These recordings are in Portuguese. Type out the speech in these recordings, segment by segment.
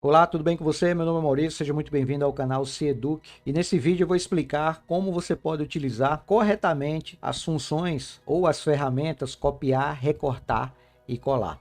Olá, tudo bem com você? Meu nome é Maurício, seja muito bem-vindo ao canal Seduc. E nesse vídeo eu vou explicar como você pode utilizar corretamente as funções ou as ferramentas copiar, recortar e colar.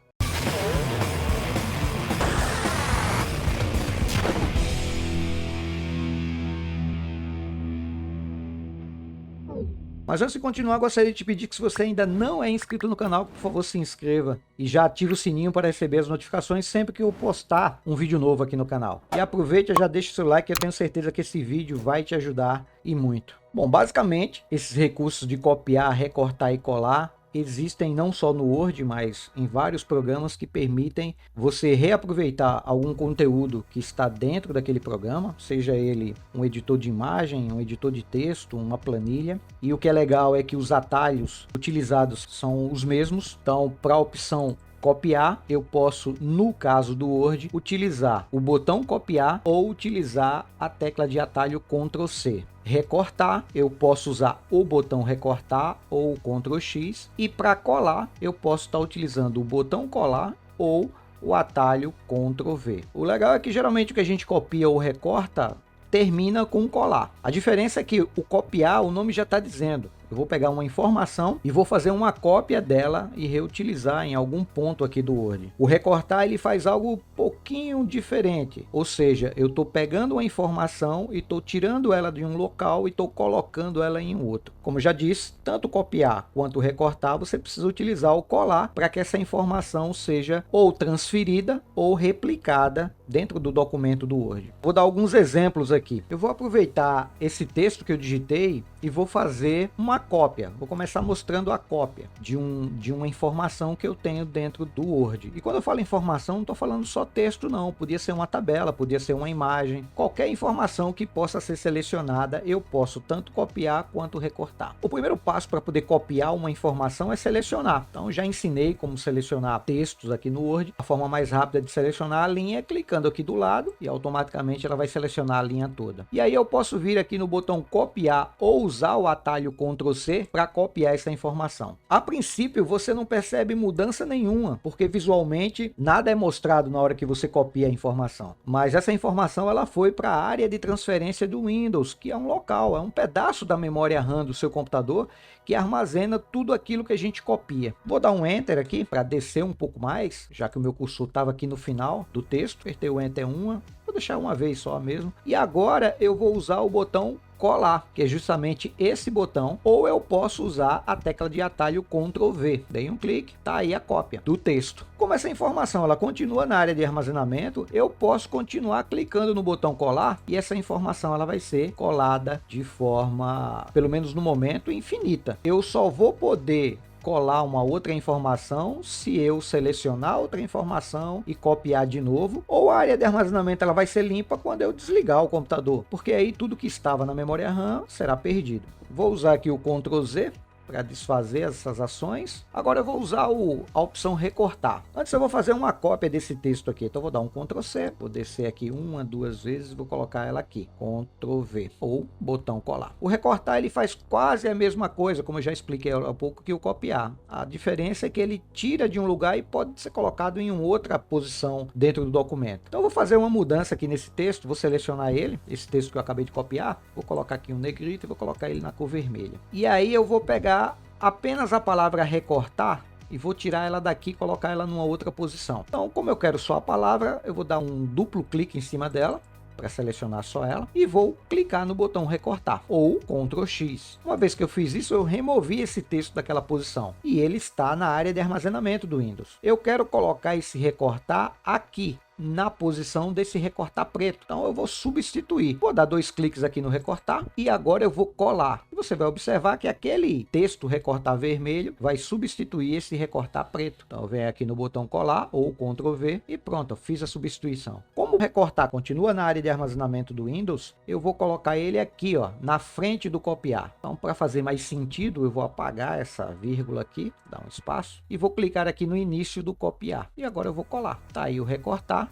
Mas antes de continuar, gostaria de te pedir que se você ainda não é inscrito no canal, por favor se inscreva e já ative o sininho para receber as notificações sempre que eu postar um vídeo novo aqui no canal. E aproveite e já deixa o seu like, eu tenho certeza que esse vídeo vai te ajudar e muito. Bom, basicamente, esses recursos de copiar, recortar e colar existem não só no Word, mas em vários programas que permitem você reaproveitar algum conteúdo que está dentro daquele programa, seja ele um editor de imagem, um editor de texto, uma planilha. E o que é legal é que os atalhos utilizados são os mesmos. Então, para a opção copiar, eu posso, no caso do Word, utilizar o botão copiar ou utilizar a tecla de atalho Ctrl C. Recortar, eu posso usar o botão recortar ou o Ctrl X. E para colar, eu posso estar utilizando o botão colar ou o atalho Ctrl V. O legal é que geralmente o que a gente copia ou recorta termina com colar. A diferença é que o copiar, o nome já está dizendo. Eu vou pegar uma informação e vou fazer uma cópia dela e reutilizar em algum ponto aqui do Word. O recortar, ele faz algo pouquinho diferente, ou seja, eu estou pegando uma informação e estou tirando ela de um local e estou colocando ela em outro. Como eu já disse, tanto copiar quanto recortar, você precisa utilizar o colar para que essa informação seja ou transferida ou replicada dentro do documento do Word. Vou dar alguns exemplos aqui. Eu vou aproveitar esse texto que eu digitei e vou fazer uma cópia. Vou começar mostrando a cópia de uma informação que eu tenho dentro do Word. E quando eu falo informação, não estou falando só texto não. Podia ser uma tabela, podia ser uma imagem. Qualquer informação que possa ser selecionada, eu posso tanto copiar quanto recortar. O primeiro passo para poder copiar uma informação é selecionar. Então já ensinei como selecionar textos aqui no Word. A forma mais rápida de selecionar a linha é clicando aqui do lado e automaticamente ela vai selecionar a linha toda. E aí eu posso vir aqui no botão copiar ou usar o atalho Ctrl C para copiar essa informação. A princípio você não percebe mudança nenhuma, porque visualmente nada é mostrado na hora que você copia a informação. Mas essa informação ela foi para a área de transferência do Windows, que é um local, é um pedaço da memória RAM do seu computador que armazena tudo aquilo que a gente copia. Vou dar um Enter aqui para descer um pouco mais, já que o meu cursor estava aqui no final do texto. Apertei o Enter vou deixar uma vez só mesmo. E agora eu vou usar o botão colar, que é justamente esse botão, ou eu posso usar a tecla de atalho Ctrl V. Dei um clique, tá aí a cópia do texto. Como essa informação ela continua na área de armazenamento, eu posso continuar clicando no botão colar e essa informação ela vai ser colada de forma, pelo menos no momento, infinita. Eu só vou poder colar uma outra informação se eu selecionar outra informação e copiar de novo, ou a área de armazenamento ela vai ser limpa quando eu desligar o computador, porque aí tudo que estava na memória RAM será perdido. Vou usar aqui o Ctrl Z para desfazer essas ações. Agora eu vou usar a opção recortar. Antes eu vou fazer uma cópia desse texto aqui, então eu vou dar um Ctrl C, vou descer aqui uma, duas vezes, vou colocar ela aqui, Ctrl V, ou botão colar. O recortar ele faz quase a mesma coisa, como eu já expliquei há pouco, que o copiar. A diferença é que ele tira de um lugar e pode ser colocado em outra posição dentro do documento. Então eu vou fazer uma mudança aqui nesse texto, vou selecionar ele, esse texto que eu acabei de copiar, vou colocar aqui um negrito e vou colocar ele na cor vermelha. E aí eu vou pegar apenas a palavra recortar e vou tirar ela daqui e colocar ela numa outra posição. Então, como eu quero só a palavra, eu vou dar um duplo clique em cima dela para selecionar só ela e vou clicar no botão recortar ou Ctrl X. Uma vez que eu fiz isso, eu removi esse texto daquela posição e ele está na área de armazenamento do Windows. Eu quero colocar esse recortar aqui na posição desse recortar preto, então eu vou substituir, vou dar dois cliques aqui no recortar e agora eu vou colar e você vai observar que aquele texto recortar vermelho vai substituir esse recortar preto. Então eu venho aqui no botão colar ou Ctrl V e pronto, eu fiz a substituição. Como o recortar continua na área de armazenamento do Windows, eu vou colocar ele aqui, ó, na frente do copiar. Então para fazer mais sentido eu vou apagar essa vírgula aqui, dar um espaço e vou clicar aqui no início do copiar e agora eu vou colar. Tá aí o recortar.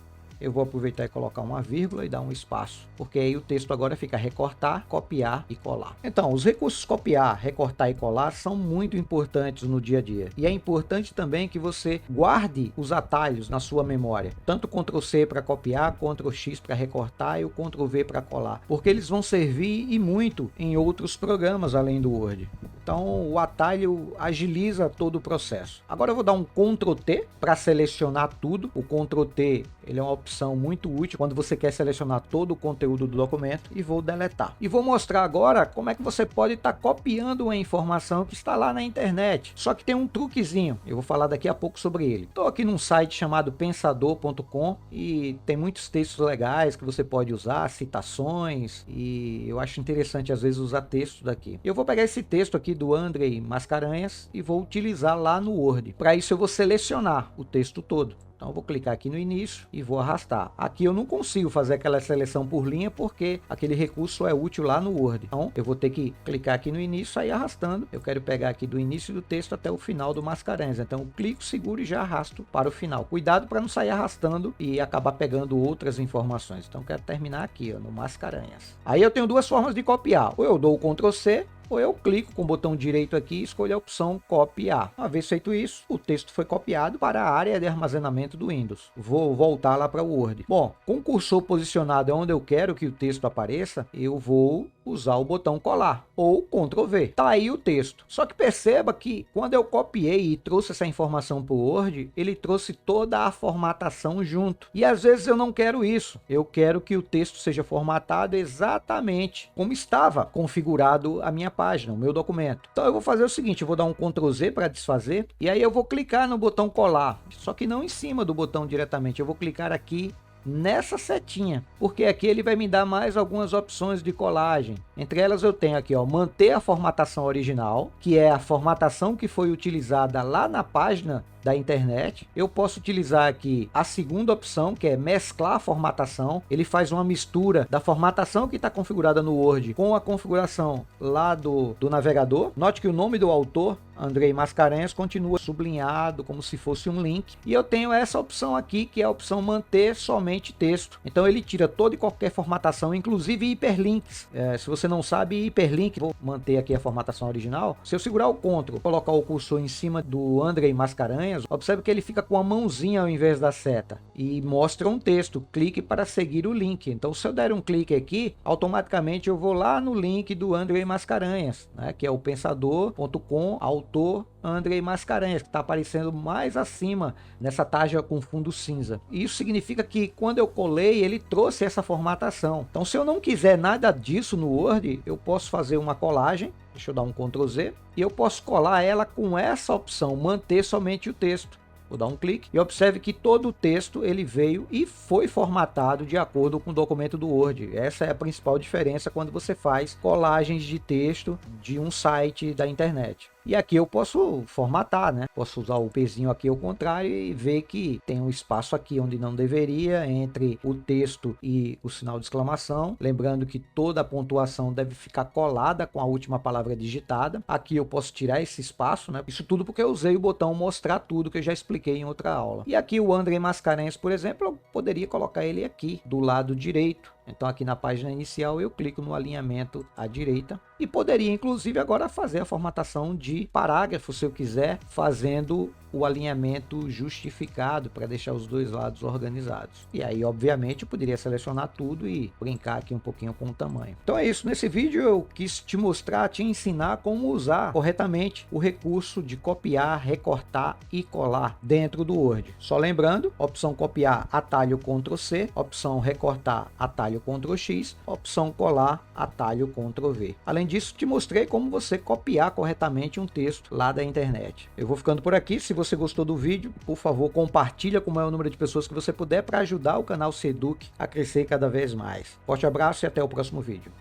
eu vou aproveitar e colocar uma vírgula e dar um espaço, porque aí o texto agora fica recortar, copiar e colar. Então, os recursos copiar, recortar e colar são muito importantes no dia a dia. E é importante também que você guarde os atalhos na sua memória, tanto Ctrl+C para copiar, Ctrl+X para recortar e o Ctrl+V para colar, porque eles vão servir e muito em outros programas além do Word. Então o atalho agiliza todo o processo. Agora eu vou dar um Ctrl+T para selecionar tudo. O Ctrl+T ele é uma opção muito útil quando você quer selecionar todo o conteúdo do documento, e vou deletar. E vou mostrar agora como é que você pode estar copiando uma informação que está lá na internet. Só que tem um truquezinho, eu vou falar daqui a pouco sobre ele. Estou aqui num site chamado pensador.com e tem muitos textos legais que você pode usar, citações, e eu acho interessante às vezes usar texto daqui. Eu vou pegar esse texto aqui do Andrei Mascarenhas e vou utilizar lá no Word. Para isso eu vou selecionar o texto todo. Então eu vou clicar aqui no início e vou arrastar. Aqui eu não consigo fazer aquela seleção por linha porque aquele recurso é útil lá no Word. Então eu vou ter que clicar aqui no início e sair arrastando. Eu quero pegar aqui do início do texto até o final do Mascarenhas. Então eu clico, seguro e já arrasto para o final. Cuidado para não sair arrastando e acabar pegando outras informações. Então eu quero terminar aqui, ó, no Mascarenhas. Aí eu tenho duas formas de copiar. Ou eu dou o Ctrl+C, ou eu clico com o botão direito aqui e escolho a opção copiar. Uma vez feito isso, o texto foi copiado para a área de armazenamento do Windows. Vou voltar lá para o Word. Bom, com o cursor posicionado onde eu quero que o texto apareça, eu vou usar o botão colar ou Ctrl+V. Tá aí o texto. Só que perceba que quando eu copiei e trouxe essa informação para o Word, ele trouxe toda a formatação junto. E às vezes eu não quero isso. Eu quero que o texto seja formatado exatamente como estava configurado a minha página, o meu documento. Então eu vou fazer o seguinte, eu vou dar um Ctrl+Z para desfazer e aí eu vou clicar no botão colar, só que não em cima do botão diretamente. Eu vou clicar aqui nessa setinha, porque aqui ele vai me dar mais algumas opções de colagem. Entre elas eu tenho aqui, ó, manter a formatação original, que é a formatação que foi utilizada lá na página da internet. Eu posso utilizar aqui a segunda opção, que é mesclar a formatação. Ele faz uma mistura da formatação que está configurada no Word com a configuração lá do navegador. Note que o nome do autor, Andrei Mascarenhas, continua sublinhado como se fosse um link. E eu tenho essa opção aqui, que é a opção manter somente texto. Então ele tira toda e qualquer formatação, inclusive hiperlinks. Se você não sabe, hiperlink, vou manter aqui a formatação original. Se eu segurar o Ctrl, colocar o cursor em cima do Andrei Mascarenhas, observe que ele fica com a mãozinha ao invés da seta e mostra um texto, clique para seguir o link. Então se eu der um clique aqui, automaticamente eu vou lá no link do Andrei Mascarenhas, né, que é o pensador.com, autor Andrei Mascarenhas, que está aparecendo mais acima nessa tarja com fundo cinza. Isso significa que quando eu colei, ele trouxe essa formatação. Então se eu não quiser nada disso no Word, eu posso fazer uma colagem. Deixa eu dar um Ctrl+Z e eu posso colar ela com essa opção, manter somente o texto. Vou dar um clique e observe que todo o texto ele veio e foi formatado de acordo com o documento do Word. Essa é a principal diferença quando você faz colagens de texto de um site da internet. E aqui eu posso formatar, né? Posso usar o pezinho aqui ao contrário e ver que tem um espaço aqui onde não deveria, entre o texto e o sinal de exclamação. Lembrando que toda a pontuação deve ficar colada com a última palavra digitada. Aqui eu posso tirar esse espaço, né? Isso tudo porque eu usei o botão mostrar tudo, que eu já expliquei em outra aula. E aqui o Andrei Mascarenhas, por exemplo, eu poderia colocar ele aqui do lado direito. Então aqui na página inicial eu clico no alinhamento à direita e poderia inclusive agora fazer a formatação de parágrafo se eu quiser, fazendo o alinhamento justificado para deixar os dois lados organizados. E aí obviamente eu poderia selecionar tudo e brincar aqui um pouquinho com o tamanho. Então é isso, nesse vídeo eu quis te mostrar, te ensinar como usar corretamente o recurso de copiar, recortar e colar dentro do Word. Só lembrando, opção copiar, atalho Ctrl+C, opção recortar, atalho Ctrl+X, opção colar, atalho Ctrl+V. Além disso, te mostrei como você copiar corretamente um texto lá da internet. Eu vou ficando por aqui. Se você gostou do vídeo, por favor, compartilha com o maior número de pessoas que você puder para ajudar o canal Seduc a crescer cada vez mais. Forte abraço e até o próximo vídeo.